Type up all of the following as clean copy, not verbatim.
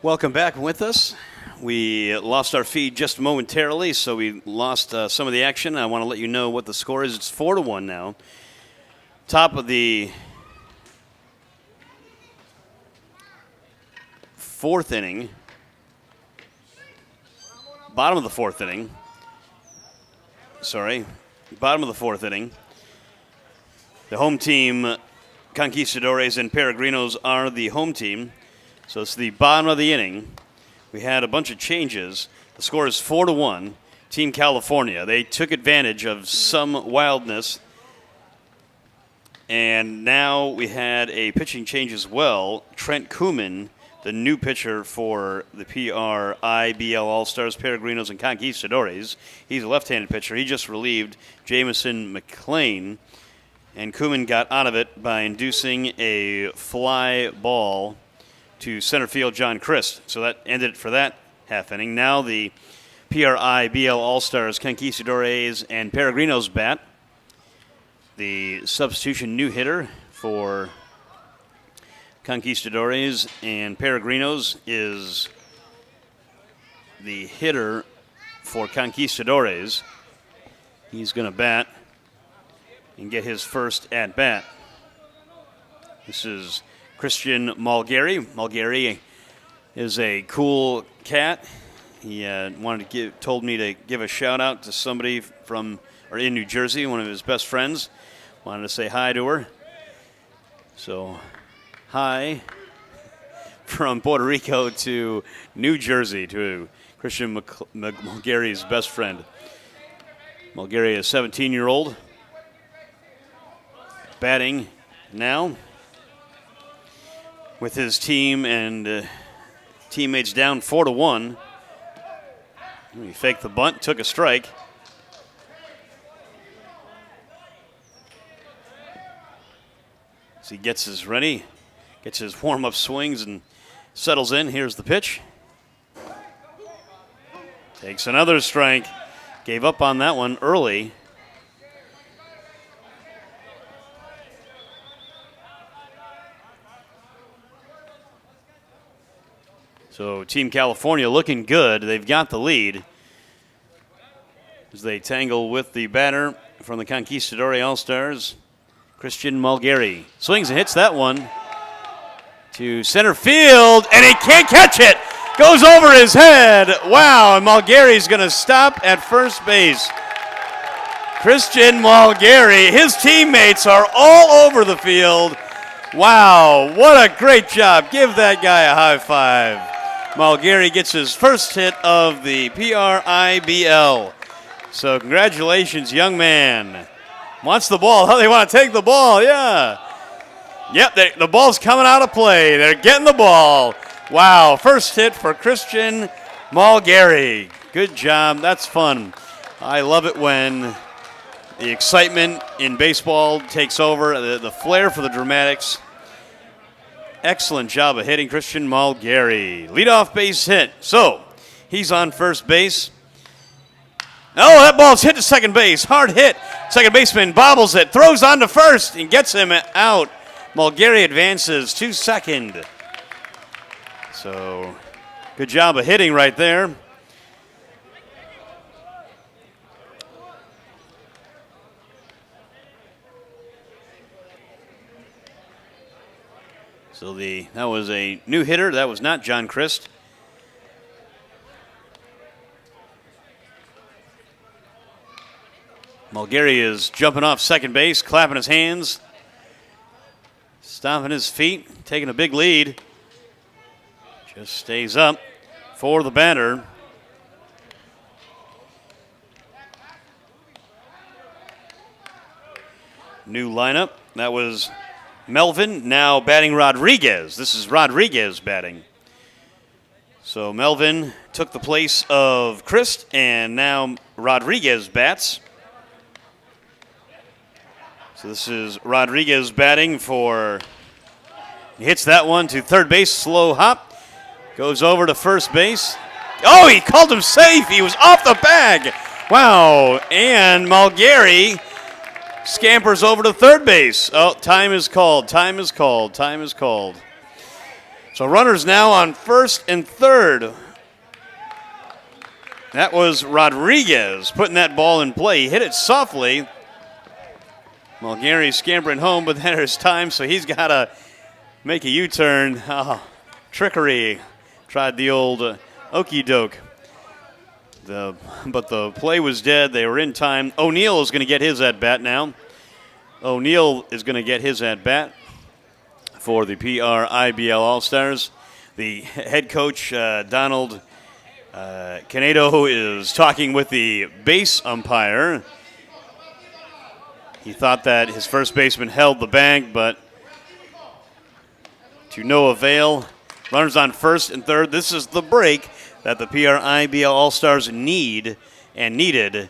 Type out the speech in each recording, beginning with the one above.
Welcome back with us. We lost our feed just momentarily, so we lost some of the action. I want to let you know what the score is. It's 4-1 now. Top of the fourth inning. Bottom of the fourth inning. Sorry. Bottom of the fourth inning. The home team, Conquistadores and Peregrinos, are the home team. So it's the bottom of the inning. We had a bunch of changes. The score is 4-1. Team California. They took advantage of some wildness. And now we had a pitching change as well. Trent Kuhlman, the new pitcher for the PRIBL All-Stars, Peregrinos, and Conquistadores. He's a left-handed pitcher. He just relieved Jamison McLean. And Kuhlman got out of it by inducing a fly ball to center field John Christ. So that ended it for that half inning. Now the PRIBL All-Stars, Conquistadores, and Peregrinos bat. The substitution new hitter for Conquistadores and Peregrinos is the hitter for Conquistadores. He's going to bat and get his first at-bat. This is Christian Malgary. Malgary is a cool cat. He told me to give a shout out to somebody in New Jersey, one of his best friends. Wanted to say hi to her. So, hi from Puerto Rico to New Jersey to Christian Malgary's best friend. Malgary is a 17-year-old. Batting now with his team and teammates down 4-1. He faked the bunt, took a strike. As he gets his warm-up swings and settles in. Here's the pitch. Takes another strike. Gave up on that one early. So Team California looking good. They've got the lead as they tangle with the batter from the Conquistador All-Stars, Christian Malgary. Swings and hits that one to center field, and he can't catch it. Goes over his head. Wow, and Malgary's going to stop at first base. Christian Malgary, his teammates are all over the field. Wow, what a great job. Give that guy a high five. Malgary gets his first hit of the PRIBL. So congratulations, young man. Wants the ball. How they want to take the ball, yeah. Yep, the ball's coming out of play. They're getting the ball. Wow, first hit for Christian Malgary. Good job. That's fun. I love it when the excitement in baseball takes over, the flair for the dramatics. Excellent job of hitting Christian Malgary. Leadoff base hit. So, he's on first base. Oh, that ball's hit to second base. Hard hit. Second baseman bobbles it, throws on to first, and gets him out. Malgary advances to second. So, good job of hitting right there. So that was a new hitter. That was not John Christ. Malgary is jumping off second base, clapping his hands, stomping his feet, taking a big lead. Just stays up for the batter. New lineup. That was Melvin, now batting Rodriguez. This is Rodriguez batting. So Melvin took the place of Christ, and now Rodriguez bats. So this is Rodriguez batting he hits that one to third base, slow hop. Goes over to first base. Oh, he called him safe. He was off the bag. Wow, and Malgary scampers over to third base. Oh, time is called. Time is called. Time is called. So runners now on first and third. That was Rodriguez putting that ball in play. He hit it softly. Mulgary scampering home, but there's time, so he's got to make a U-turn. Oh, trickery. Tried the old okey doke. But the play was dead. They were in time. O'Neill is going to get his at-bat now. O'Neill is going to get his at-bat for the PRIBL All-Stars. The head coach, Donald Canedo, is talking with the base umpire. He thought that his first baseman held the bag, but to no avail. Runners on first and third. This is the break that the PRIBL All-Stars need and needed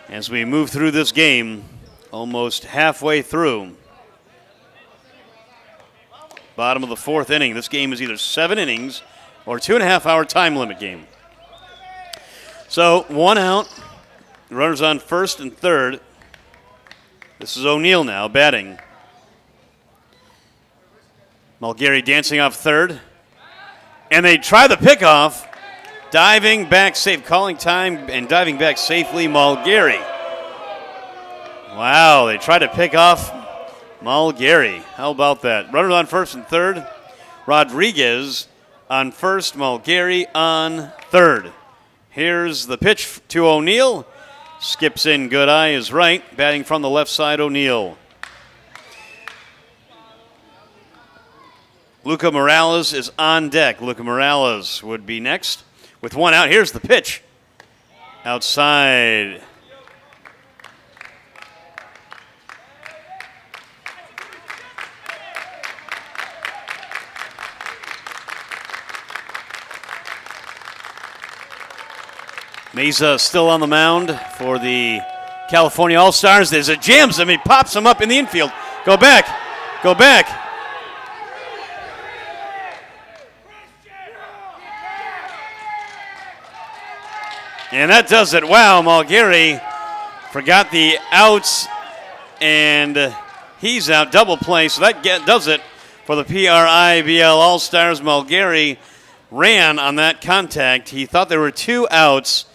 as we move through this game, almost halfway through. Bottom of the fourth inning. This game is either 7 innings or 2.5-hour time limit game. So 1 out. Runners on first and third. This is O'Neill now batting. Mulgary dancing off third. And they try the pickoff. Diving back safe, calling time and diving back safely, Mulgary. Wow, they tried to pick off Mulgary. How about that? Runner on first and third. Rodriguez on first, Mulgary on third. Here's the pitch to O'Neill. Skips in, good eye is right. Batting from the left side, O'Neill. Luca Morales is on deck. Luca Morales would be next. With 1 out, here's the pitch. Outside. Meza still on the mound for the California All-Stars. There's a jams him. He pops him up in the infield. Go back. Go back. And that does it. Wow, Mulgary forgot the outs, and he's out. Double play, so that does it for the PRIBL All-Stars. Mulgary ran on that contact. He thought there were 2 outs,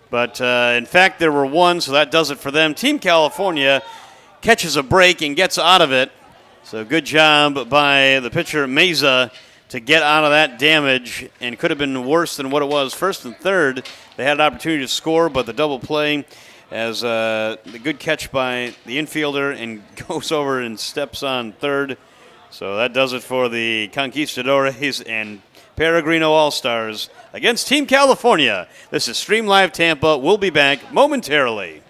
but in fact there were 1, so that does it for them. Team California catches a break and gets out of it. So good job by the pitcher, Meza, to get out of that damage, and could have been worse than what it was. First and third, they had an opportunity to score, but the double play as the good catch by the infielder and goes over and steps on third. So that does it for the Conquistadores and Peregrino All-Stars against Team California. This is Stream Live Tampa. We'll be back momentarily.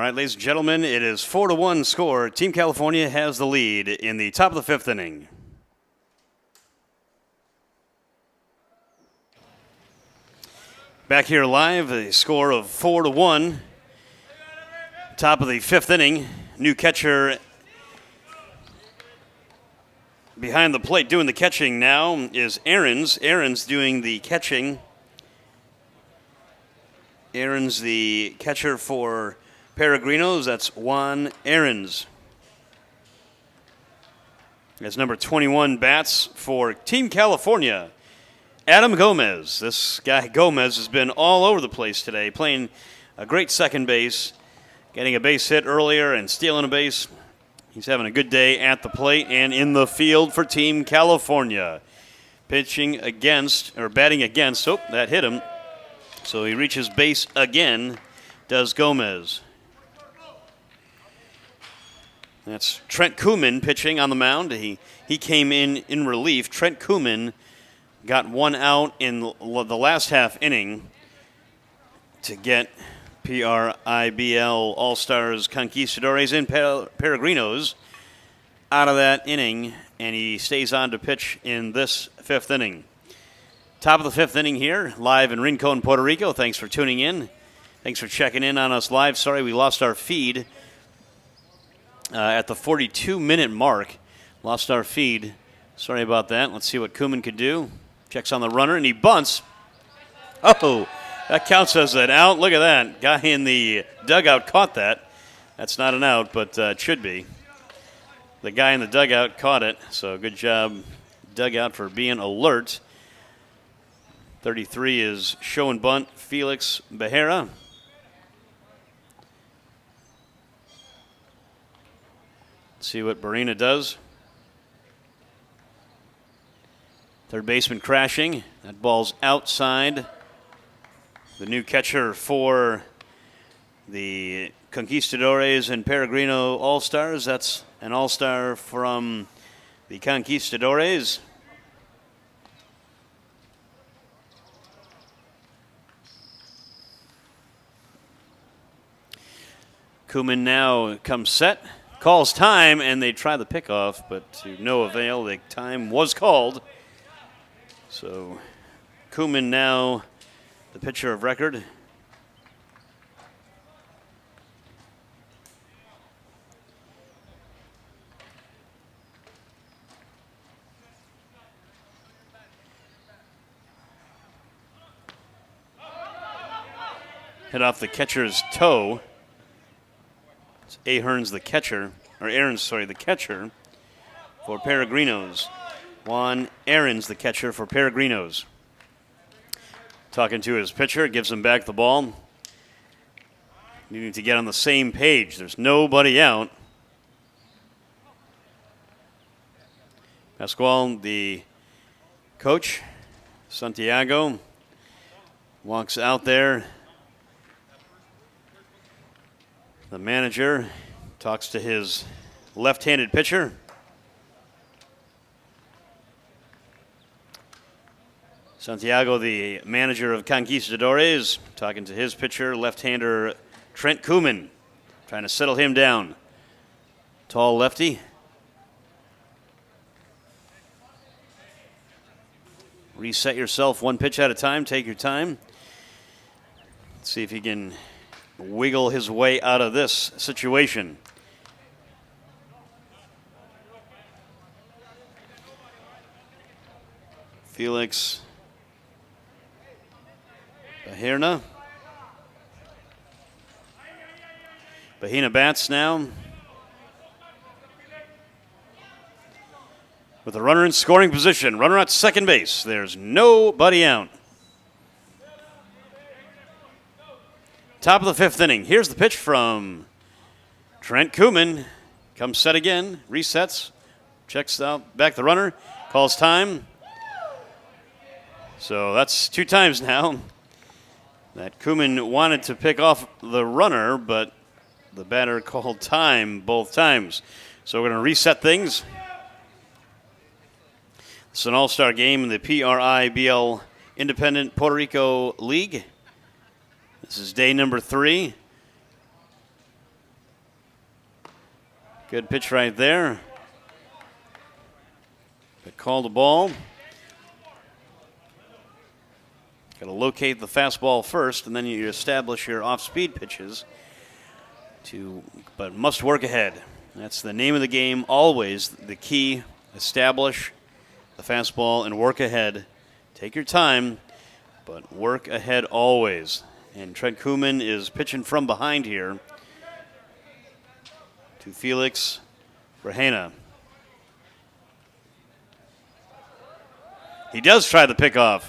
right, ladies and gentlemen, it is 4-1 score. Team California has the lead in the top of the 5th inning. Back here live, a score of 4-1. Top of the 5th inning. New catcher behind the plate doing the catching now is Aarons. Aarons doing the catching. Aarons, the catcher for Peregrinos. That's Juan Aarons. As number 21 bats for Team California, Adam Gomez. This guy Gomez has been all over the place today, playing a great second base, getting a base hit earlier and stealing a base. He's having a good day at the plate and in the field for Team California. Pitching against, or batting against, oh, that hit him. So he reaches base again, does Gomez. That's Trent Koeman pitching on the mound. He came in relief. Trent Koeman got one out in the last half inning to get PRIBL All-Stars Conquistadores and Peregrinos out of that inning, and he stays on to pitch in this 5th inning. Top of the 5th inning here, live in Rinco in Puerto Rico. Thanks for tuning in. Thanks for checking in on us live. Sorry we lost our feed at the 42-minute mark. Lost our feed. Sorry about that. Let's see what Koeman could do. Checks on the runner, and he bunts. Oh, that counts as an out. Look at that. Guy in the dugout caught that. That's not an out, but it should be. The guy in the dugout caught it, so good job, dugout, for being alert. 33 is show and bunt, Felix Behera. Let's see what Barina does. Third baseman crashing. That ball's outside. The new catcher for the Conquistadores and Peregrino All-Stars. That's an All-Star from the Conquistadores. Koeman now comes set, calls time, and they try the pickoff, but to no avail. The time was called. So Koeman now the pitcher of record. Hit off the catcher's toe. It's Ahern's the catcher, or Aaron's, sorry, the catcher for Peregrinos. Juan Aarons, the catcher for Peregrinos. Talking to his pitcher, gives him back the ball. Needing to get on the same page. There's nobody out. Pascual, the coach, Santiago, walks out there. The manager talks to his left-handed pitcher. Santiago, the manager of Conquistadores, talking to his pitcher, left-hander Trent Koeman, trying to settle him down. Tall lefty. Reset yourself one pitch at a time. Take your time. Let's see if he can wiggle his way out of this situation. Felix Bahena. Bahena bats now. With a runner in scoring position. Runner at second base. There's nobody out. Top of the 5th inning. Here's the pitch from Trent Koeman. Comes set again. Resets. Checks out back the runner. Calls time. So that's 2 times now that Koeman wanted to pick off the runner, but the batter called time both times. So we're going to reset things. It's an all-star game in the PRIBL Independent Puerto Rico League. This is day number 3. Good pitch right there. They called the ball. Got to locate the fastball first, and then you establish your off-speed pitches. But must work ahead. That's the name of the game. Always the key. Establish the fastball and work ahead. Take your time, but work ahead always. And Trent Koeman is pitching from behind here to Felix Rahena. He does try the pickoff.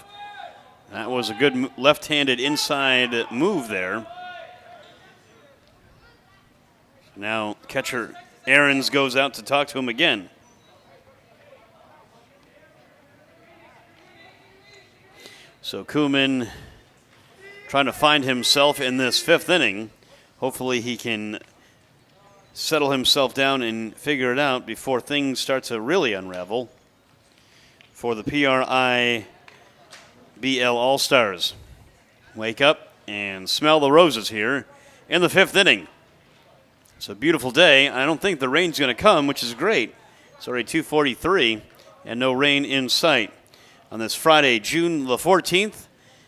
That was a good left-handed inside move there. Now catcher Aarons goes out to talk to him again. So Koeman trying to find himself in this fifth inning. Hopefully he can settle himself down and figure it out before things start to really unravel for the PRIBL All-Stars. Wake up and smell the roses here in the fifth inning. It's a beautiful day. I don't think the rain's going to come, which is great. It's already 2:43 and no rain in sight on this Friday, June the 14th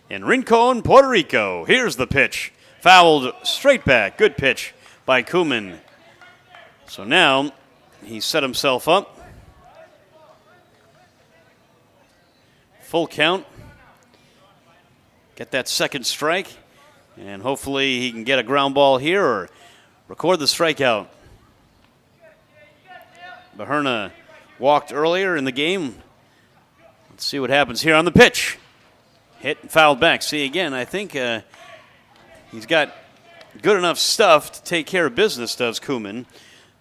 in Rinco, Puerto Rico. Here's the pitch. Fouled straight back. Good pitch by Koeman. So now he set himself up. Full count. Get that second strike. And hopefully he can get a ground ball here or record the strikeout. Baherna walked earlier in the game. Let's see what happens here on the pitch. Hit and fouled back. See, again, I think he's got good enough stuff to take care of business, does Koeman.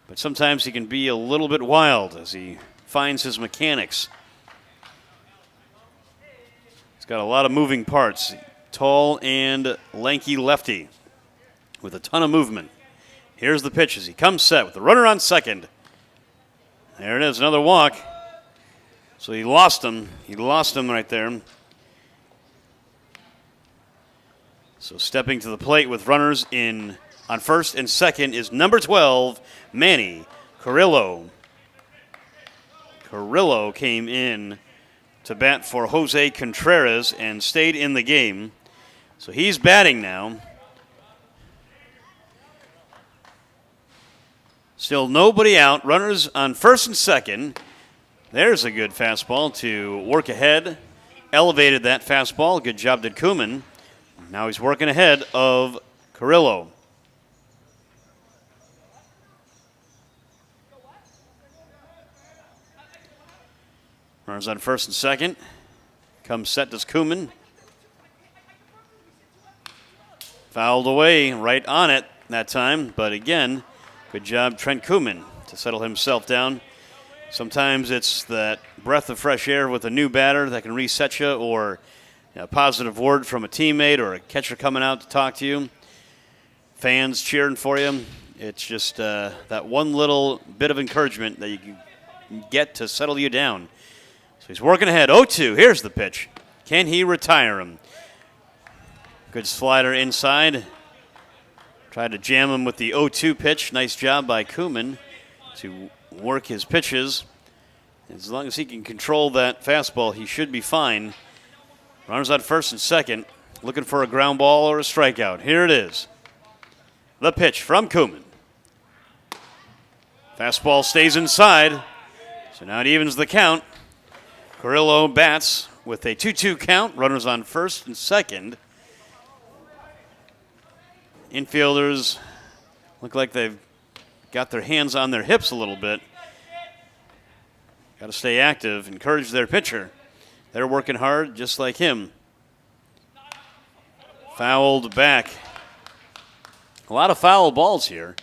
But sometimes he can be a little bit wild as he finds his mechanics. He's got a lot of moving parts. Tall and lanky lefty with a ton of movement. Here's the pitch as he comes set with the runner on second. There it is, another walk. So he lost him. He lost him right there. So stepping to the plate with runners in on first and second is number 12, Manny Carrillo. Carrillo came in to bat for Jose Contreras and stayed in the game. So he's batting now. Still nobody out. Runners on first and second. There's a good fastball to work ahead. Elevated that fastball. Good job to Koeman. Now he's working ahead of Carrillo. Runners on first and second. Comes set does Koeman. Fouled away right on it that time. But again, good job Trent Koeman to settle himself down. Sometimes it's that breath of fresh air with a new batter that can reset you, or a positive word from a teammate or a catcher coming out to talk to you. Fans cheering for you. It's just that one little bit of encouragement that you can get to settle you down. So he's working ahead. 0-2. Here's the pitch. Can he retire him? Good slider inside. Tried to jam him with the 0-2 pitch. Nice job by Koeman to work his pitches. As long as he can control that fastball, he should be fine. Runners on first and second, looking for a ground ball or a strikeout. Here it is. The pitch from Koeman. Fastball stays inside, so now it evens the count. Carrillo bats with a 2-2 count. Runners on first and second. Infielders look like they've got their hands on their hips a little bit. Got to stay active, encourage their pitcher. They're working hard just like him. Fouled back. A lot of foul balls here.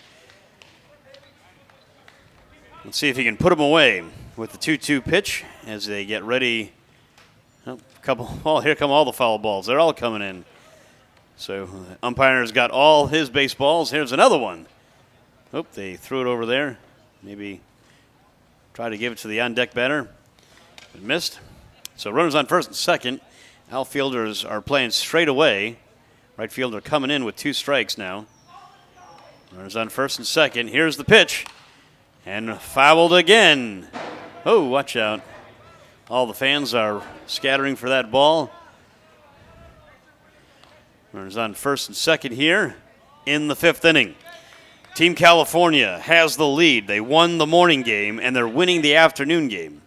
Let's see if he can put them away with the 2-2 pitch as they get ready. Oh, here come all the foul balls. They're all coming in. So umpire's got all his baseballs. Here's another one. Oh, they threw it over there. Maybe try to give it to the on-deck batter. But missed. So runners on first and second. Outfielders are playing straight away. Right fielder coming in with 2 strikes now. Runners on first and second. Here's the pitch. And fouled again. Oh, watch out. All the fans are scattering for that ball. Runners on first and second here in the 5th inning. Team California has the lead. They won the morning game, and they're winning the afternoon game.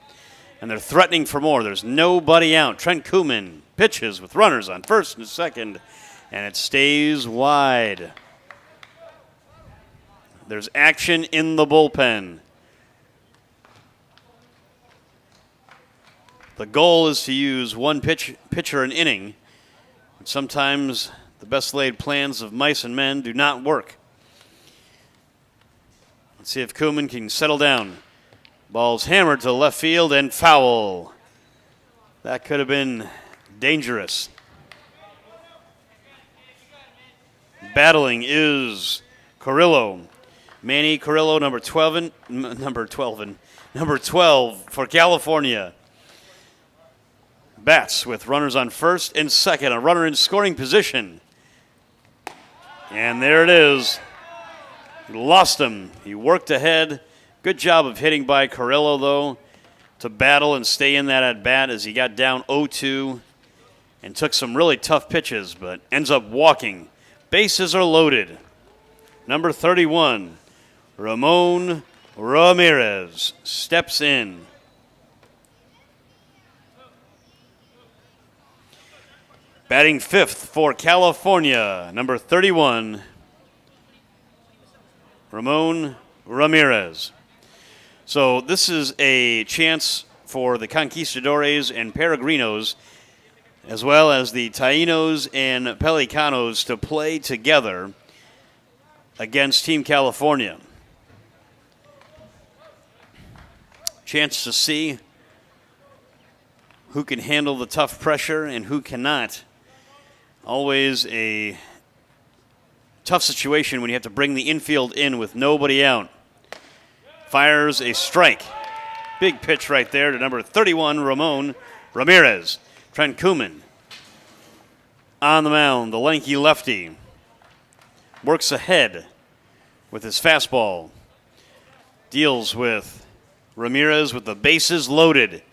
And they're threatening for more. There's nobody out. Trent Kuhlman pitches with runners on first and second, and it stays wide. There's action in the bullpen. The goal is to use one pitcher an inning. And sometimes the best laid plans of mice and men do not work. Let's see if Kuhlman can settle down. Ball's hammered to left field and foul. That could have been dangerous. Battling is Carrillo. Manny Carrillo, number 12 for California. Bats with runners on first and second, a runner in scoring position. And there it is. He lost him. He worked ahead. Good job of hitting by Carrillo, though, to battle and stay in that at bat as he got down 0-2 and took some really tough pitches, but ends up walking. Bases are loaded. Number 31. Ramon Ramirez steps in. Batting 5th for California, number 31, Ramon Ramirez. So this is a chance for the Conquistadores and Peregrinos, as well as the Taínos and Pelicanos, to play together against Team California. Chance to see who can handle the tough pressure and who cannot. Always a tough situation when you have to bring the infield in with nobody out. Fires a strike. Big pitch right there to number 31, Ramon Ramirez. Trent Kuhlman on the mound, the lanky lefty. Works ahead with his fastball. Deals with Ramirez with the bases loaded.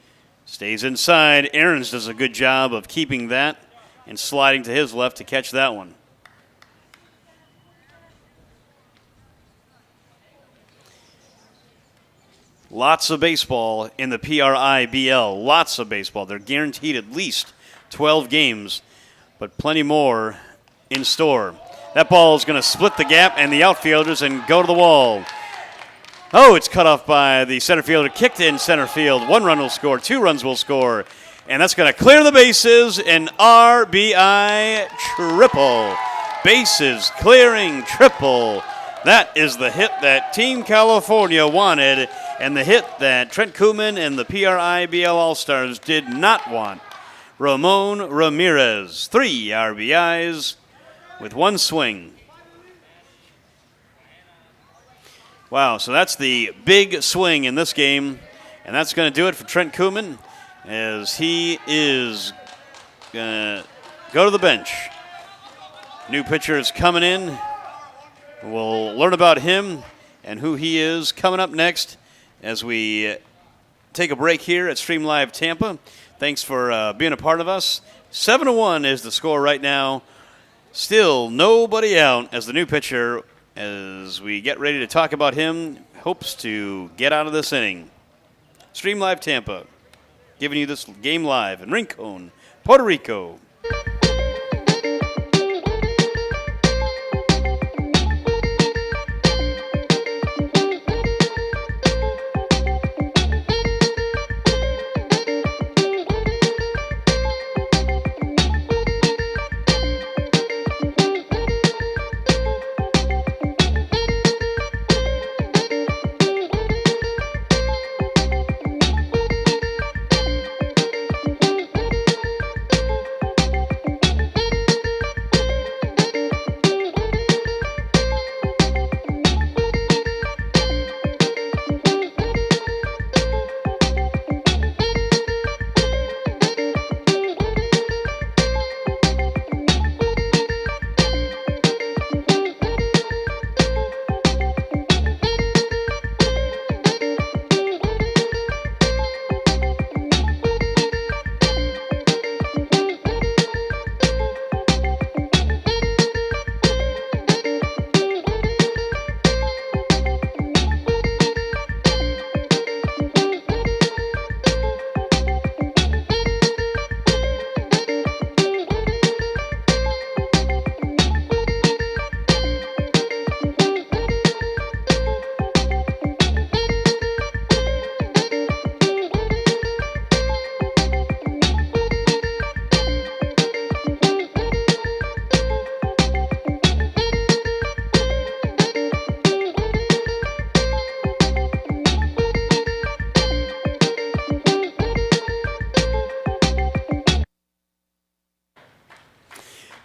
Stays inside. Aarons does a good job of keeping that and sliding to his left to catch that one. Lots of baseball in the PRIBL. Lots of baseball. They're guaranteed at least 12 games, but plenty more in store. That ball is going to split the gap and the outfielders and go to the wall. Oh, it's cut off by the center fielder. Kicked in center field. 1 run will score. 2 runs will score. And that's going to clear the bases. An RBI triple. Bases clearing triple. That is the hit that Team California wanted, and the hit that Trent Kuhlman and the PRIBL All-Stars did not want. Ramon Ramirez, 3 RBIs with 1 swing. Wow, so that's the big swing in this game, and that's going to do it for Trent Kuhlman as he is going to go to the bench. New pitcher is coming in. We'll learn about him and who he is coming up next as we take a break here at Stream Live Tampa. Thanks for being a part of us. 7-1 is the score right now. Still nobody out as the new pitcher, as we get ready to talk about him, hopes to get out of this inning. Stream Live Tampa, giving you this game live in Rincon, Puerto Rico.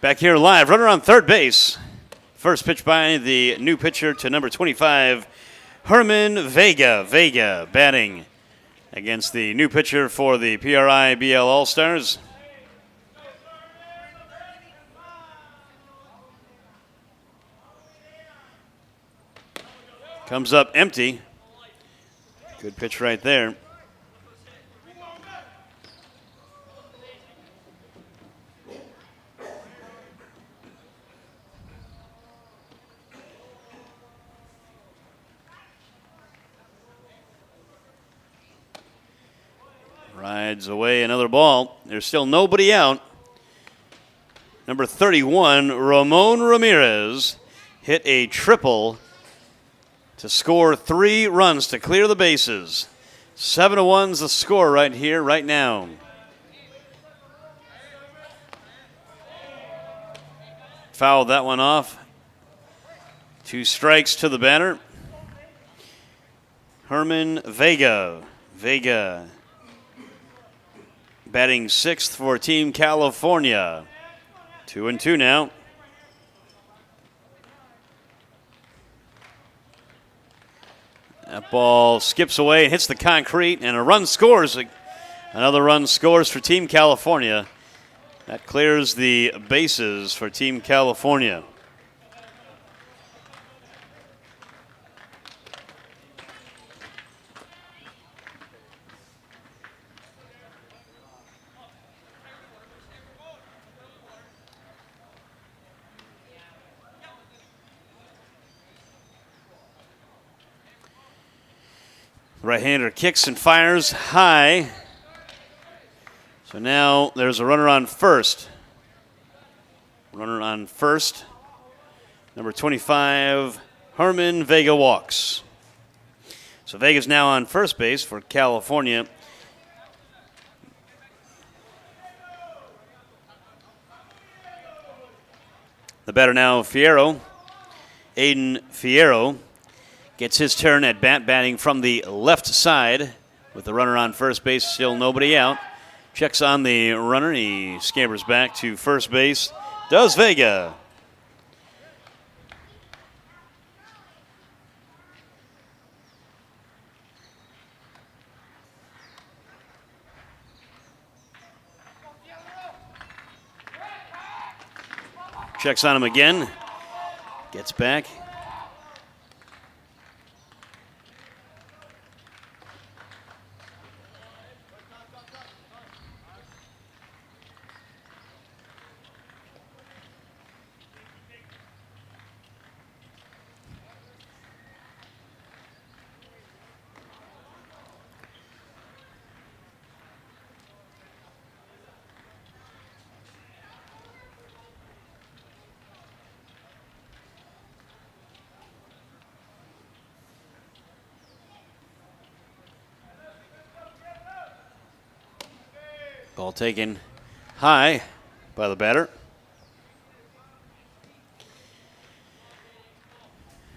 Back here live, runner on third base. First pitch by the new pitcher to number 25, Herman Vega. Vega batting against the new pitcher for the PRIBL All-Stars. Comes up empty. Good pitch right there. Rides away another ball. There's still nobody out. Number 31, Ramon Ramirez, hit a triple to score 3 runs to clear the bases. 7-1's the score right here, right now. Fouled that one off. 2 strikes to the batter. Herman Vega. Vega batting 6th for Team California. 2-2 now. That ball skips away and hits the concrete, and a run scores. Another run scores for Team California. That clears the bases for Team California. Right-hander kicks and fires high. So now there's a runner on first. Runner on first. Number 25, Herman Vega walks. So Vega's now on first base for California. The batter now, Fierro. Aiden Fierro gets his turn at bat, batting from the left side with the runner on first base, still nobody out. Checks on the runner, he scampers back to first base. Does Vega. Checks on him again, gets back. Ball taken high by the batter.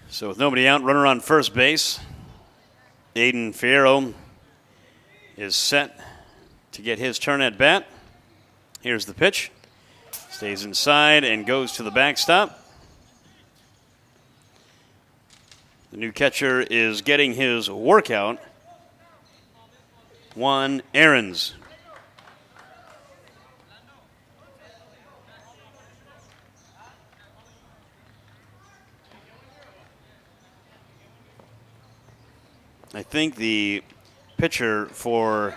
So with nobody out, runner on first base. Aiden Fierro is set to get his turn at bat. Here's the pitch. Stays inside and goes to the backstop. The new catcher is getting his workout. Juan Aarons. I think the pitcher for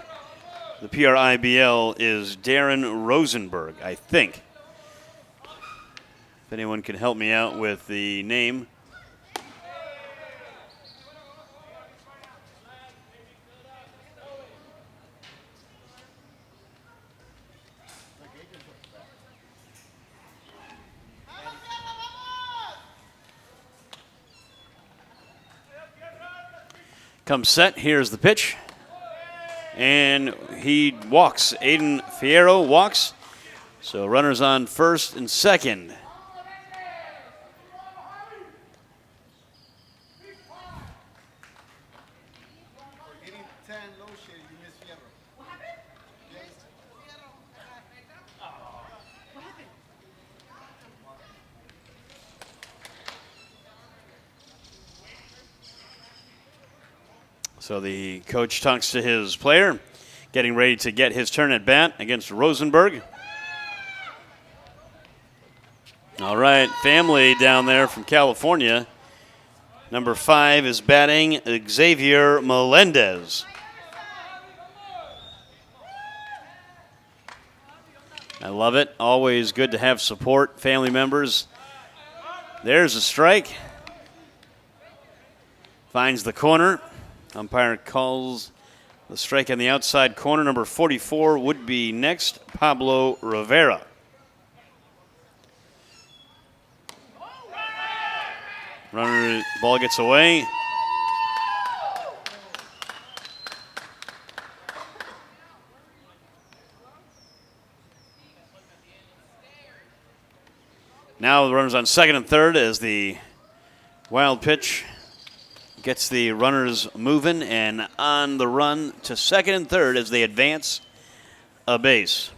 the PRIBL is Darren Rosenberg, I think. If anyone can help me out with the name. Comes set, here's the pitch. And he walks. Aiden Fierro walks. So runners on first and second. So the coach talks to his player, getting ready to get his turn at bat against Rosenberg. All right, family down there from California. Number 5 is batting Xavier Melendez. I love it. Always good to have support, family members. There's a strike. Finds the corner. Umpire calls the strike on the outside corner. Number 44 would be next, Pablo Rivera. Runner, ball gets away. Now the runners on second and third as the wild pitch gets the runners moving and on the run to second and third as they advance a base.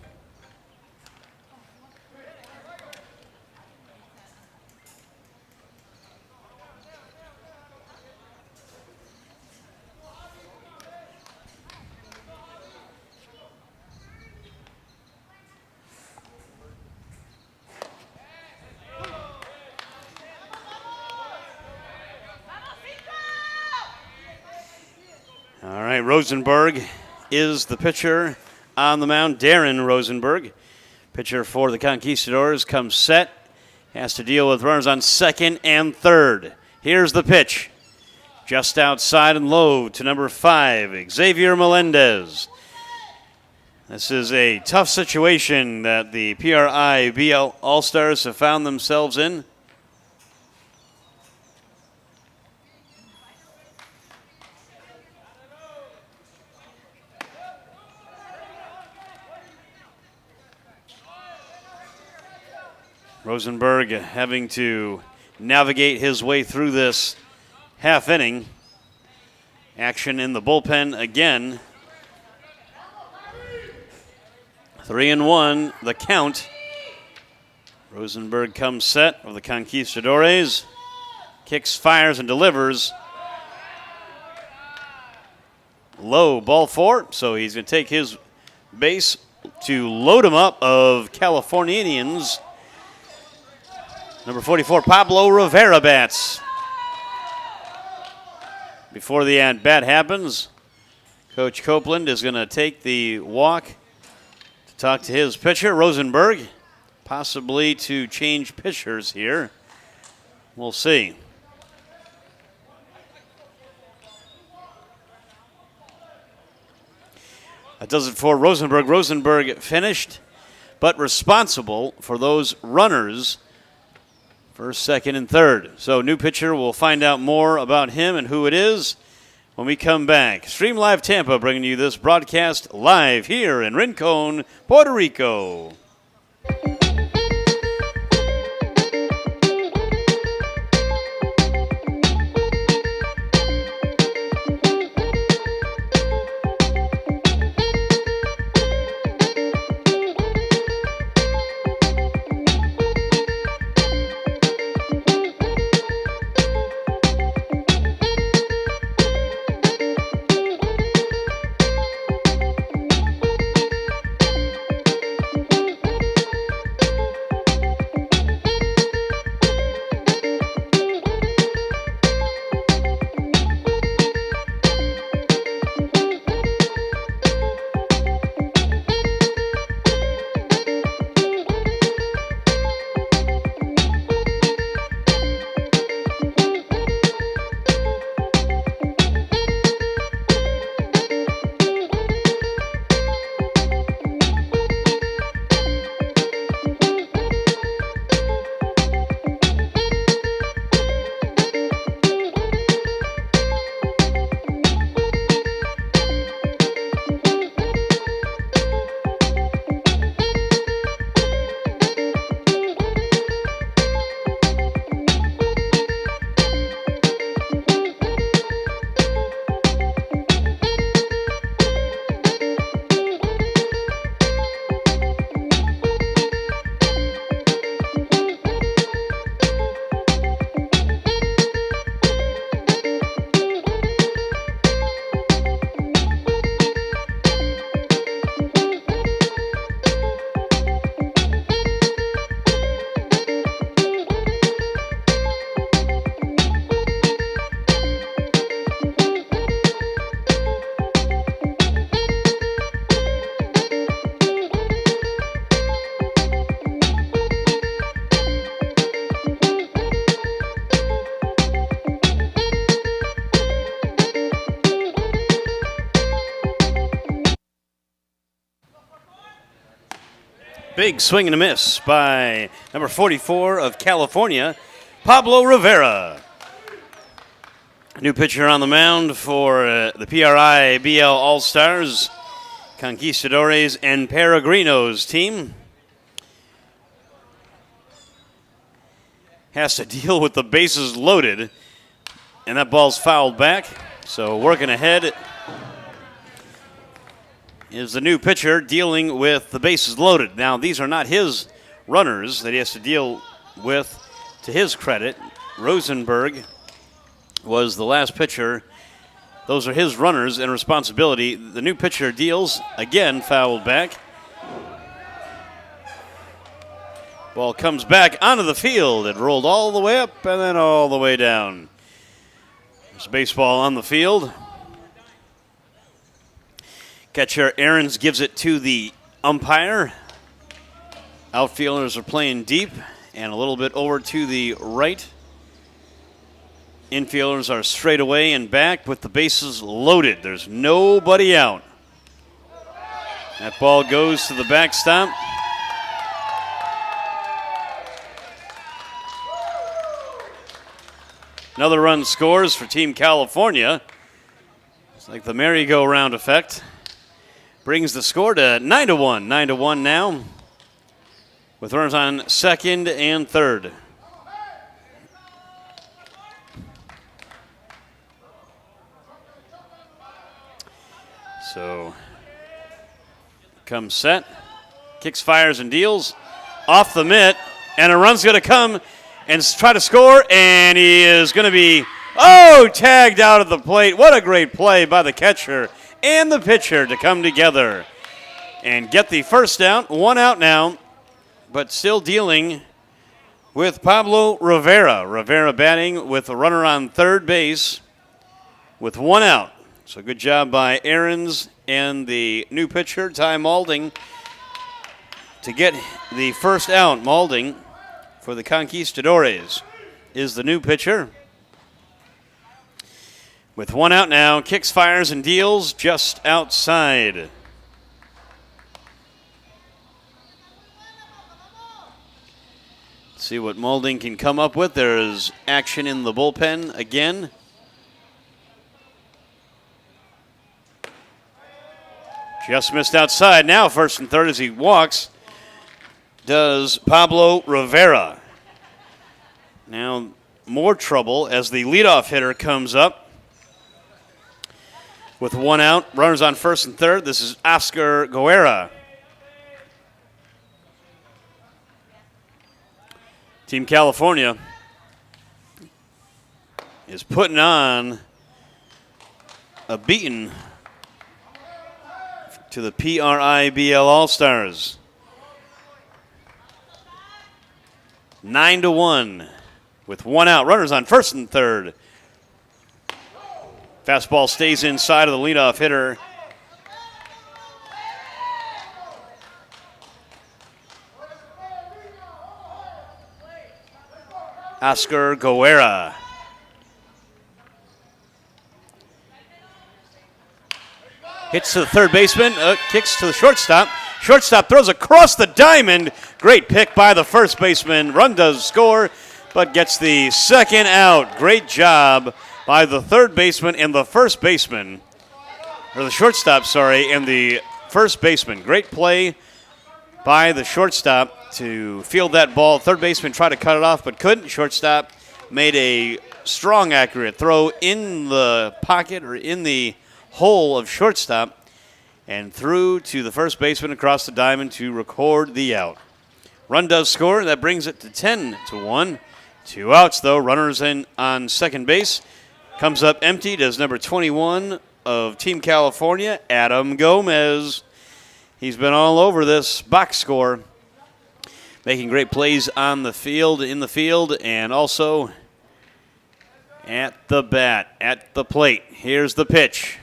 All right, Rosenberg is the pitcher on the mound. Darren Rosenberg, pitcher for the Conquistadors, comes set. Has to deal with runners on second and third. Here's the pitch. Just outside and low to number 5, Xavier Melendez. This is a tough situation that the PRIBL All-Stars have found themselves in. Rosenberg having to navigate his way through this half inning. Action in the bullpen again. 3-1, the count. Rosenberg comes set of the Conquistadores. Kicks, fires, and delivers. Low, ball 4. So he's going to take his base to load him up of Californians. Number 44, Pablo Rivera bats. Before the at-bat happens, Coach Copeland is going to take the walk to talk to his pitcher, Rosenberg, possibly to change pitchers here. We'll see. That does it for Rosenberg. Rosenberg finished, but responsible for those runners first, second, and third. So new pitcher, we'll find out more about him and who it is when we come back. Stream Live Tampa bringing you this broadcast live here in Rincon, Puerto Rico. Big swing and a miss by number 44 of California, Pablo Rivera. New pitcher on the mound for the PRIBL All-Stars, Conquistadores and Peregrinos team. Has to deal with the bases loaded, and that ball's fouled back. So working ahead is the new pitcher dealing with the bases loaded. Now, these are not his runners that he has to deal with, to his credit. Rosenberg was the last pitcher. Those are his runners and responsibility. The new pitcher deals, again fouled back. Ball comes back onto the field. It rolled all the way up and then all the way down. There's baseball on the field. Catcher Aarons gives it to the umpire. Outfielders are playing deep and a little bit over to the right. Infielders are straight away and back with the bases loaded. There's nobody out. That ball goes to the backstop. Another run scores for Team California. It's like the merry-go-round effect. Brings the score to 9-1. 9-1 now, with runners on second and third. So, comes set, kicks, fires, and deals. Off the mitt, and a run's going to come and try to score, and he is going to be, tagged out of the plate. What a great play by the catcher and the pitcher to come together and get the first out. One out now, but still dealing with Pablo Rivera. Rivera batting with a runner on third base with one out. So good job by Aarons and the new pitcher, Ty Maulding, to get the first out. Maulding for the Conquistadores is the new pitcher. With one out now, kicks, fires, and deals just outside. Let's see what Maulding can come up with. There's action in the bullpen again. Just missed outside. Now first and third as he walks does Pablo Rivera. Now more trouble as the leadoff hitter comes up. With one out, runners on first and third. This is Oscar Guerra. Team California is putting on a beating to the PRIBL All-Stars. 9-1 with one out, runners on first and third. Fastball stays inside of the leadoff hitter. Oscar Guerra. Hits to the third baseman, kicks to the shortstop. Shortstop throws across the diamond. Great pick by the first baseman. Run does score, but gets the second out. Great job by the third baseman and the first baseman, or the shortstop, sorry, and the first baseman. Great play by the shortstop to field that ball. Third baseman tried to cut it off, but couldn't. Shortstop made a strong, accurate throw in the pocket or in the hole of shortstop and threw to the first baseman across the diamond to record the out. Run does score. That brings it to 10-1. Two outs, though. Runners in on second base. Comes up empty as number 21 of Team California, Adam Gomez. He's been all over this box score, making great plays on the field, in the field, and also at the bat, at the plate. Here's the pitch.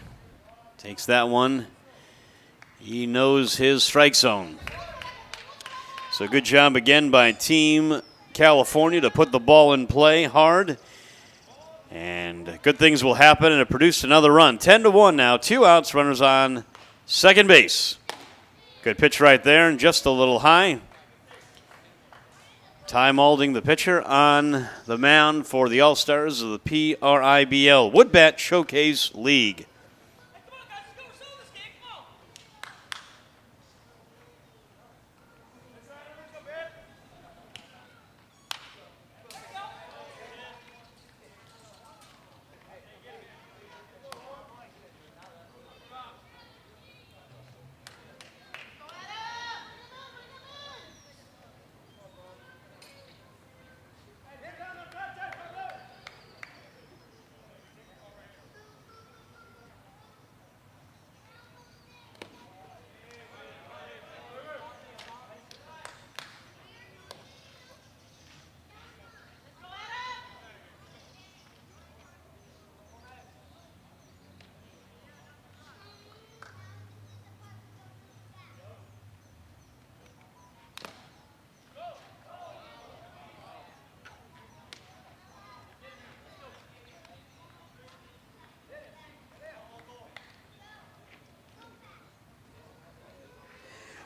Takes that one. He knows his strike zone. So good job again by Team California to put the ball in play hard. And good things will happen, and it produced another run. 10-1 now. Two outs, runners on second base. Good pitch right there, and just a little high. Ty Malding, the pitcher, on the mound for the All-Stars of the PRIBL Woodbat Showcase League.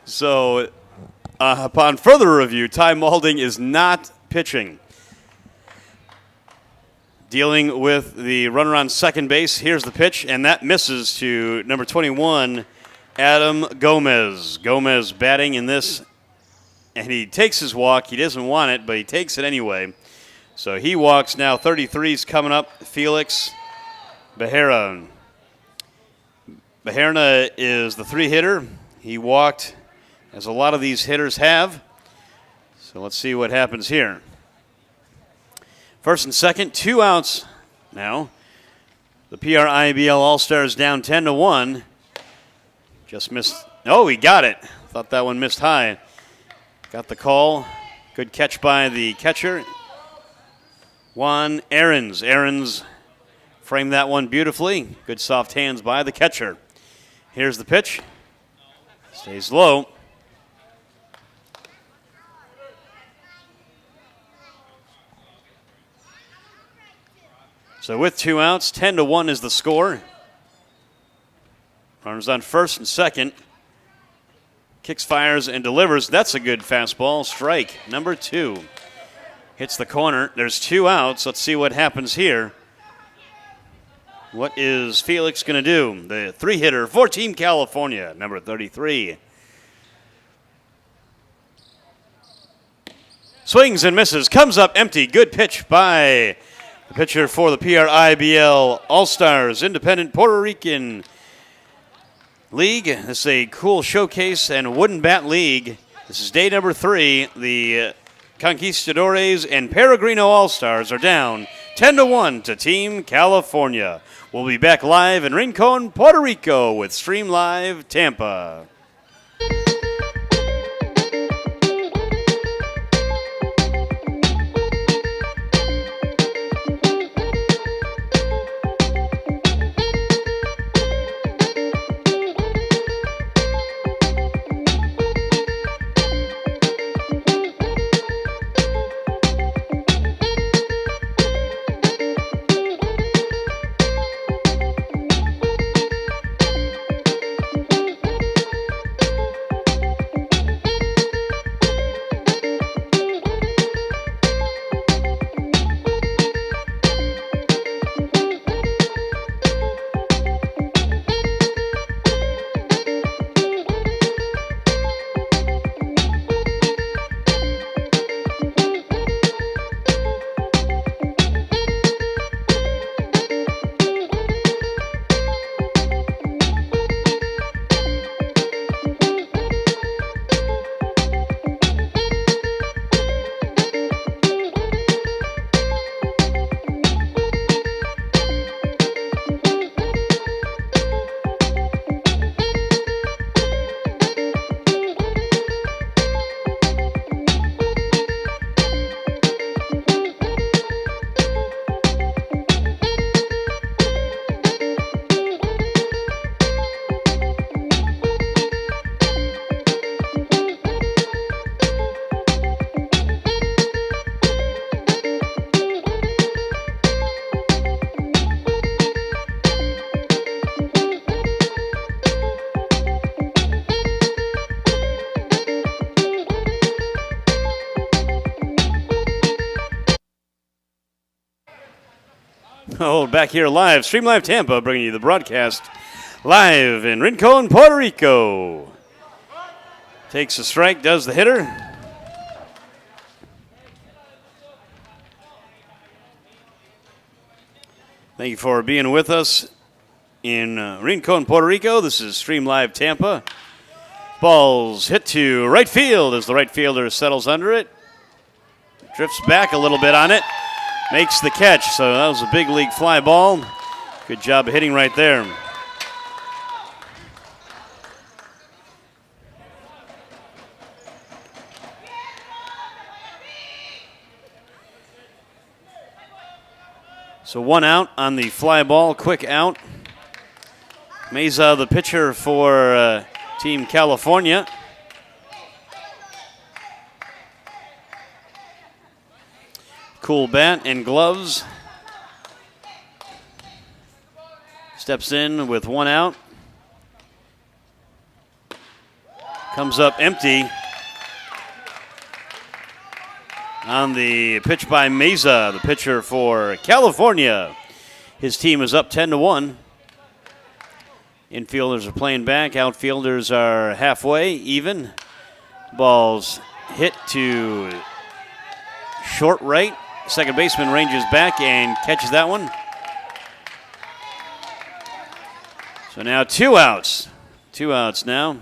So, upon further review, Ty Malding is not pitching. Dealing with the runner on second base. Here's the pitch, and that misses to number 21, Adam Gomez. Gomez batting in this, and he takes his walk. He doesn't want it, but he takes it anyway. So he walks now. 33's coming up, Felix Bejarna. Bejarna is the 3-hitter. He walked, as a lot of these hitters have. So let's see what happens here. First and second, 2 outs now. The PRIBL All-Stars down 10-1. Just missed. Oh, he got it. Thought that one missed high. Got the call. Good catch by the catcher, Juan Aarons. Aarons framed that one beautifully. Good soft hands by the catcher. Here's the pitch. Stays low. So with 2 outs, 10-1 is the score. Runners on first and second. Kicks, fires, and delivers. That's a good fastball. Strike number 2. Hits the corner. There's 2 outs. Let's see what happens here. What is Felix going to do? The 3-hitter for Team California, number 33. Swings and misses. Comes up empty. Good pitch by the pitcher for the PRIBL All-Stars Independent Puerto Rican League. This is a cool showcase and wooden bat league. This is day number 3. The Conquistadores and Peregrino All-Stars are down 10-1 to Team California. We'll be back live in Rinco, Puerto Rico with Stream Live Tampa. Oh, back here live, Stream Live Tampa, bringing you the broadcast live in Rinco, Puerto Rico. Takes a strike, does the hitter. Thank you for being with us in Rinco, Puerto Rico. This is Stream Live Tampa. Ball's hit to right field as the right fielder settles under it. Drifts back a little bit on it. Makes the catch, so that was a big league fly ball. Good job of hitting right there. So 1 out on the fly ball, quick out. Meza, the pitcher for Team California. Cool bat and gloves. Steps in with 1 out. Comes up empty. On the pitch by Meza, the pitcher for California. His team is up 10-1. Infielders are playing back. Outfielders are halfway, even. Ball's hit to short right. Second baseman ranges back and catches that one. So now 2 outs. 2 outs now.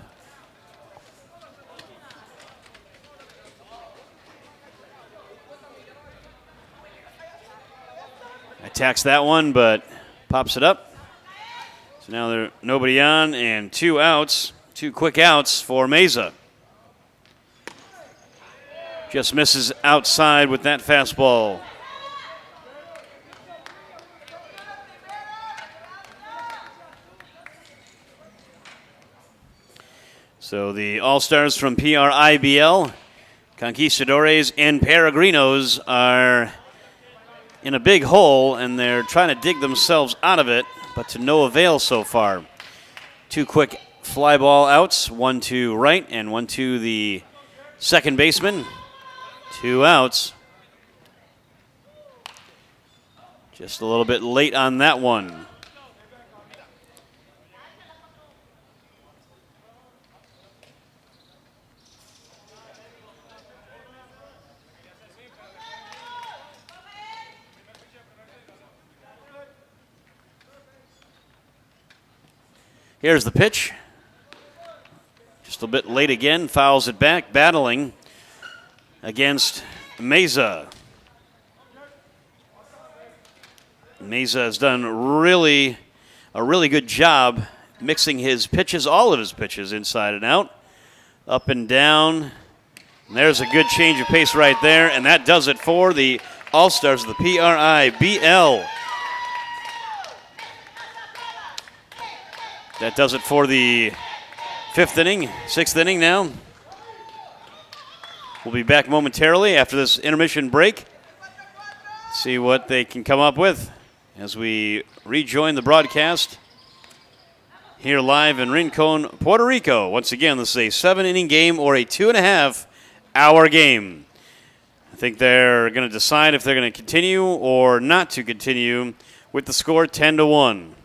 Attacks that one, but pops it up. So now there's nobody on and 2 outs. 2 quick outs for Meza. Just misses outside with that fastball. So the All-Stars from PRIBL, Conquistadores and Peregrinos are in a big hole, and they're trying to dig themselves out of it, but to no avail so far. 2 quick fly ball outs, 1 to right and 1 to the second baseman. 2 outs. Just a little bit late on that one. Here's the pitch. Just a bit late again, fouls it back, battling against Meza. Meza has done a really good job mixing his pitches, all of his pitches, inside and out, up and down. And there's a good change of pace right there, and that does it for the All-Stars of the PRIBL. That does it for the 6th inning now. We'll be back momentarily after this intermission break. See what they can come up with as we rejoin the broadcast here live in Rincon, Puerto Rico. Once again, this is a 7-inning game or a 2.5-hour game. I think they're going to decide if they're going to continue or not to continue with the score 10-1.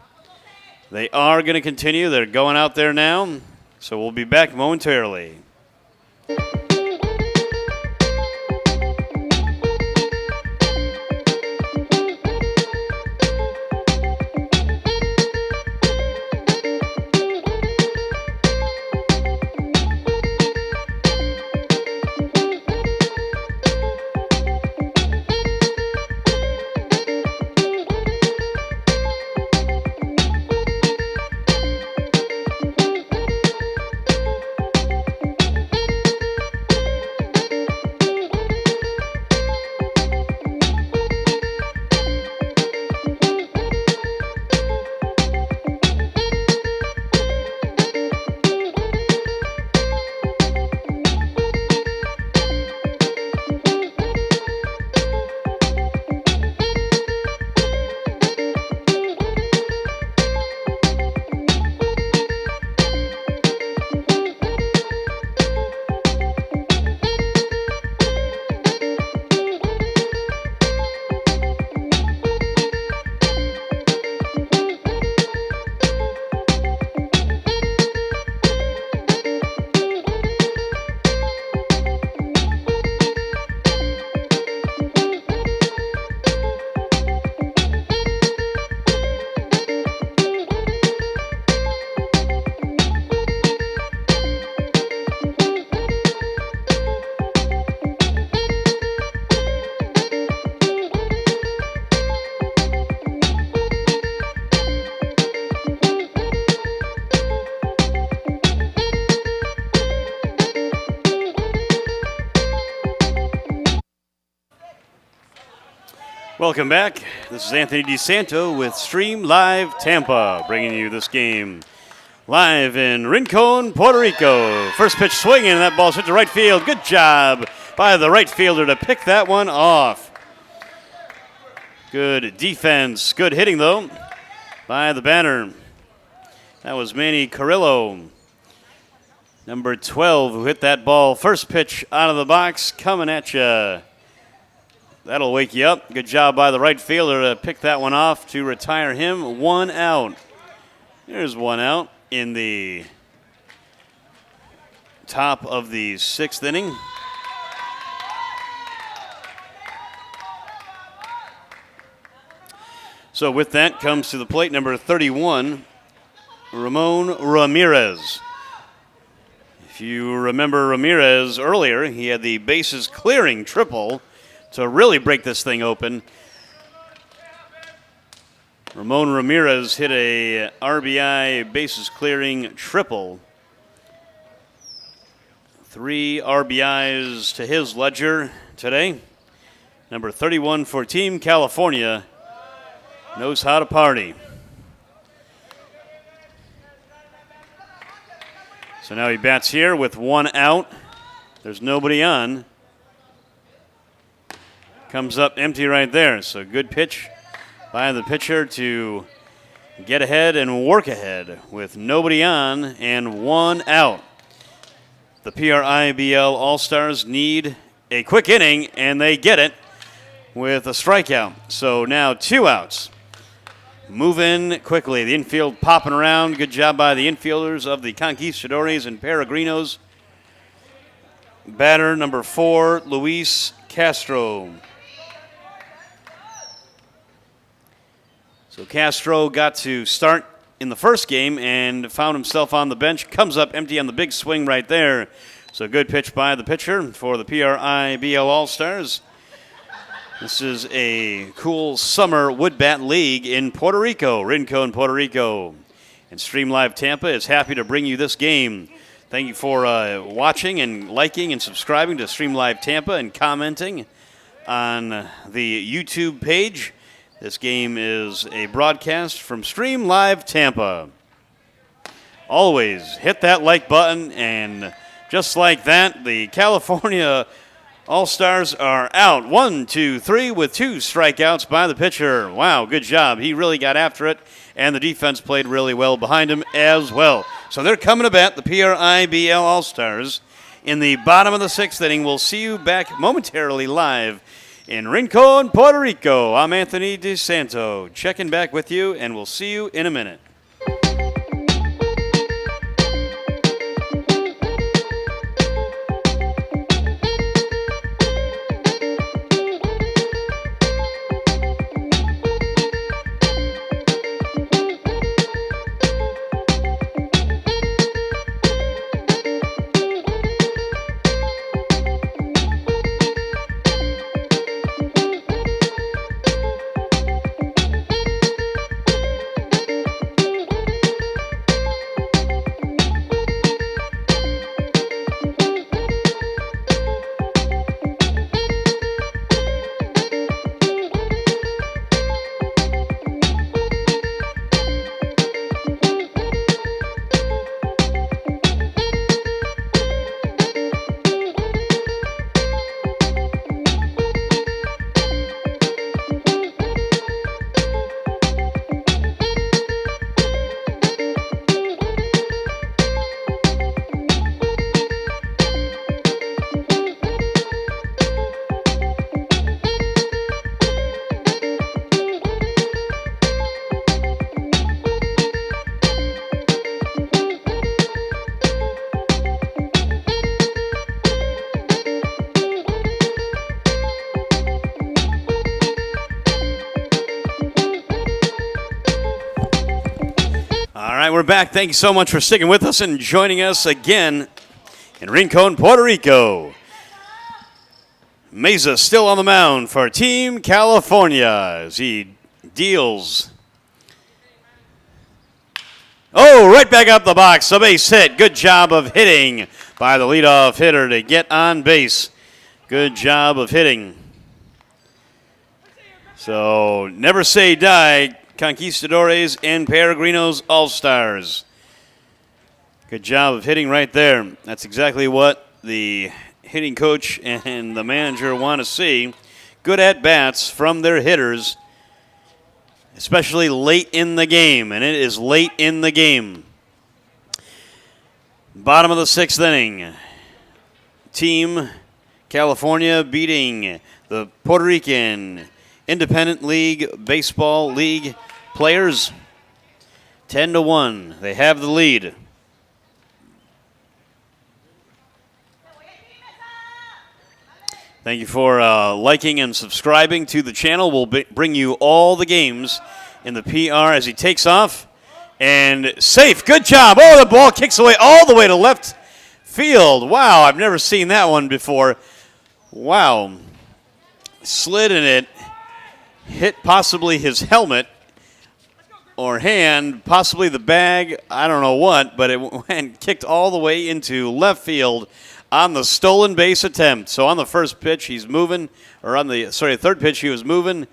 They are going to continue. They're going out there now. So we'll be back momentarily. Welcome back. This is Anthony DeSanto with Stream Live Tampa, bringing you this game live in Rincon, Puerto Rico. First pitch swinging, and that ball's hit to right field. Good job by the right fielder to pick that one off. Good defense. Good hitting, though, by the batter. That was Manny Carrillo, number 12, who hit that ball. First pitch out of the box, coming at you. That'll wake you up. Good job by the right fielder to pick that one off to retire him. 1 out. There's 1 out in the top of the 6th inning. So with that comes to the plate number 31, Ramon Ramirez. If you remember Ramirez earlier, he had the bases clearing triple to really break this thing open. Ramon Ramirez hit a RBI bases clearing triple. 3 RBIs to his ledger today. Number 31 for Team California knows how to party. So now he bats here with 1 out. There's nobody on. Comes up empty right there. So good pitch by the pitcher to get ahead and work ahead with nobody on and 1 out. The PRIBL All-Stars need a quick inning, and they get it with a strikeout. So now 2 outs. Moving quickly. The infield popping around. Good job by the infielders of the Conquistadores and Peregrinos. Batter number 4, Luis Castro. So Castro got to start in the first game and found himself on the bench. Comes up empty on the big swing right there. So good pitch by the pitcher for the PRIBL All-Stars. This is a cool summer wood bat league in Puerto Rico, Rincon, Puerto Rico. And Stream Live Tampa is happy to bring you this game. Thank you for watching and liking and subscribing to Stream Live Tampa and commenting on the YouTube page. This game is a broadcast from Stream Live Tampa. Always hit that like button, and just like that, the California All-Stars are out. 1, 2, 3 with 2 strikeouts by the pitcher. Wow, good job. He really got after it, and the defense played really well behind him as well. So they're coming to bat, the PRIBL All-Stars, in the bottom of the 6th inning. We'll see you back momentarily live in Rincon, Puerto Rico. I'm Anthony DeSanto, checking back with you, and we'll see you in a minute. We're back. Thank you so much for sticking with us and joining us again in Rincon, Puerto Rico. Meza still on the mound for Team California as he deals. Oh, right back up the box. A base hit. Good job of hitting by the leadoff hitter to get on base. Good job of hitting. So never say die, Conquistadores and Peregrinos All-Stars. Good job of hitting right there. That's exactly what the hitting coach and the manager want to see. Good at-bats from their hitters, especially late in the game, and it is late in the game. Bottom of the 6th inning. Team California beating the Puerto Rican Independent League Baseball League players 10-1. They have the lead. Thank you for liking and subscribing to the channel. We'll bring you all the games in the PR as he takes off. And safe. Good job. Oh, the ball kicks away all the way to left field. Wow, I've never seen that one before. Wow. Slid in it. Hit possibly his helmet or hand, possibly the bag. I don't know what, but it went kicked all the way into left field on the stolen base attempt. So on the first pitch, he's moving, or on the, third pitch, he was moving.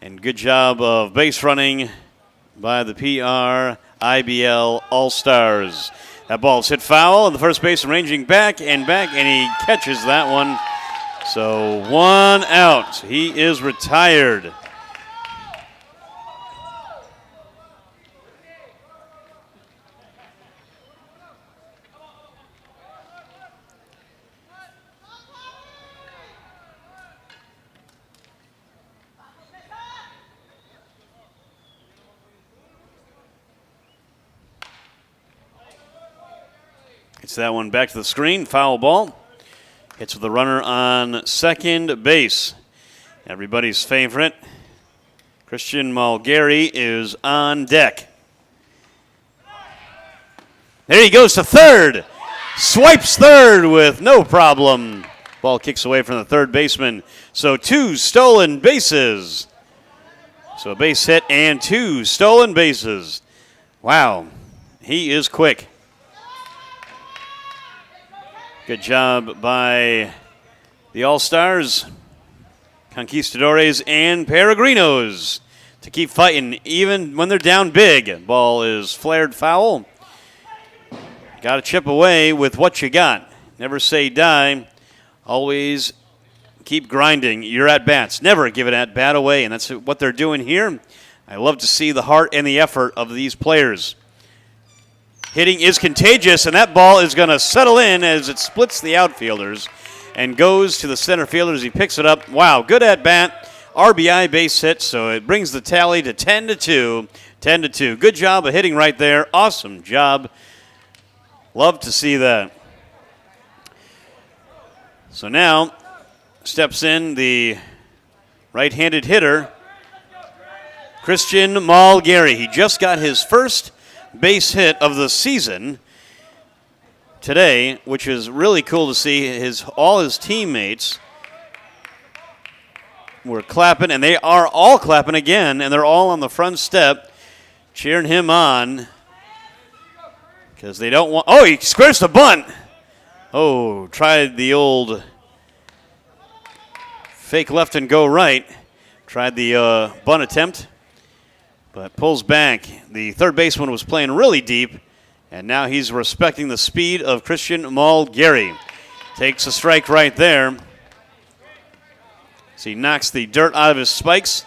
And good job of base running by the PRIBL All-Stars. That ball's hit foul, and the first baseman ranging back, and he catches that one. So 1 out. He is retired. Hits that one back to the screen. Foul ball. Hits with the runner on second base. Everybody's favorite, Christian Mulgary, is on deck. There he goes to third. Swipes third with no problem. Ball kicks away from the third baseman. So 2 stolen bases. So a base hit and 2 stolen bases. Wow, he is quick. Good job by the All-Stars, Conquistadores, and Peregrinos to keep fighting even when they're down big. Ball is flared foul. Got to chip away with what you got. Never say die. Always keep grinding your at-bats. Never give an at-bat away, and that's what they're doing here. I love to see the heart and the effort of these players. Hitting is contagious, and that ball is going to settle in as it splits the outfielders and goes to the center fielder as he picks it up. Wow, good at-bat. RBI base hit, so it brings the tally to 10-2. 10-2. Good job of hitting right there. Awesome job. Love to see that. So now steps in the right-handed hitter, Christian Mulgary. He just got his first base hit of the season today, which is really cool to see. All his teammates were clapping, and they are all clapping again, and they're all on the front step cheering him on because they don't want. Oh, he squares the bunt. Oh, tried the old fake left and go right. Tried the bunt attempt, but pulls back. The third baseman was playing really deep, and now he's respecting the speed of Christian Mulgary. Takes a strike right there. So he knocks the dirt out of his spikes.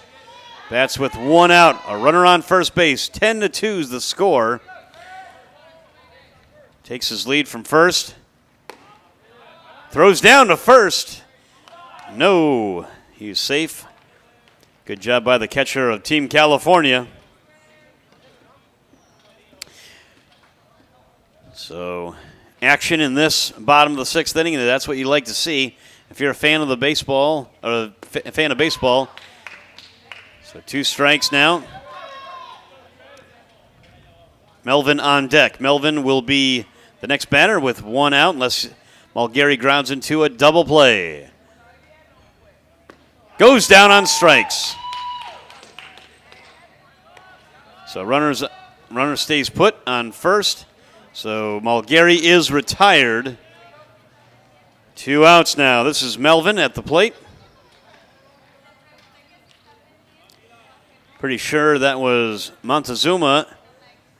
Bats with 1 out. A runner on first base. 10-2 is the score. Takes his lead from first. Throws down to first. No, he's safe. Good job by the catcher of Team California. So action in this bottom of the 6th inning, and that's what you like to see if you're a fan of the baseball, or a fan of baseball. So 2 strikes now. Melvin on deck. Melvin will be the next batter with 1 out unless Mulgary grounds into a double play. Goes down on strikes. So runner stays put on first. So Mulgary is retired. 2 outs now. This is Melvin at the plate. Pretty sure that was Montezuma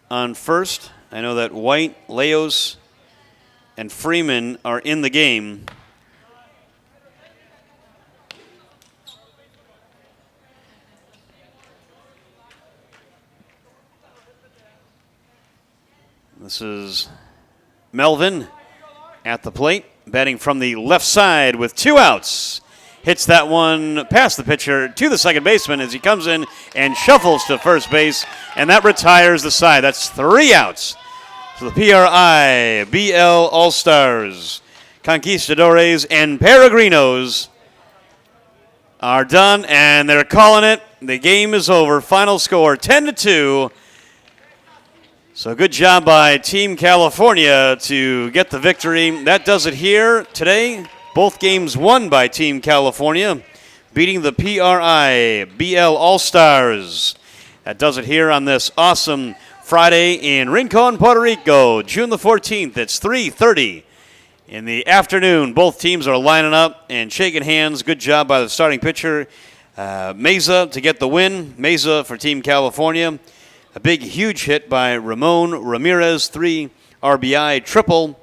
on first. I know that White, Leos, and Freeman are in the game. This is Melvin at the plate, batting from the left side with 2 outs. Hits that one past the pitcher to the second baseman as he comes in and shuffles to first base, and that retires the side. That's 3 outs. So the PRIBL All-Stars, Conquistadores, and Peregrinos are done, and they're calling it. The game is over. Final score 10-2. So good job by Team California to get the victory. That does it here today. Both games won by Team California, beating the PRIBL All-Stars. That does it here on this awesome Friday in Rincon, Puerto Rico, June the 14th. It's 3:30 in the afternoon. Both teams are lining up and shaking hands. Good job by the starting pitcher, Meza, to get the win. Meza for Team California. A big, huge hit by Ramon Ramirez, 3 RBI triple.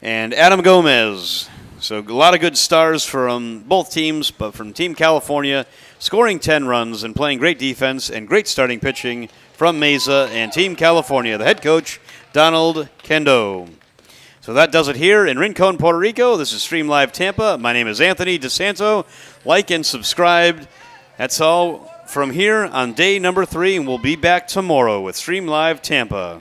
And Adam Gomez. So a lot of good stars from both teams, but from Team California, scoring 10 runs and playing great defense and great starting pitching from Meza and Team California, the head coach, Donald Kendo. So that does it here in Rincon, Puerto Rico. This is Stream Live Tampa. My name is Anthony DeSanto. Like and subscribe. That's all from here on day number 3, and we'll be back tomorrow with Stream Live Tampa.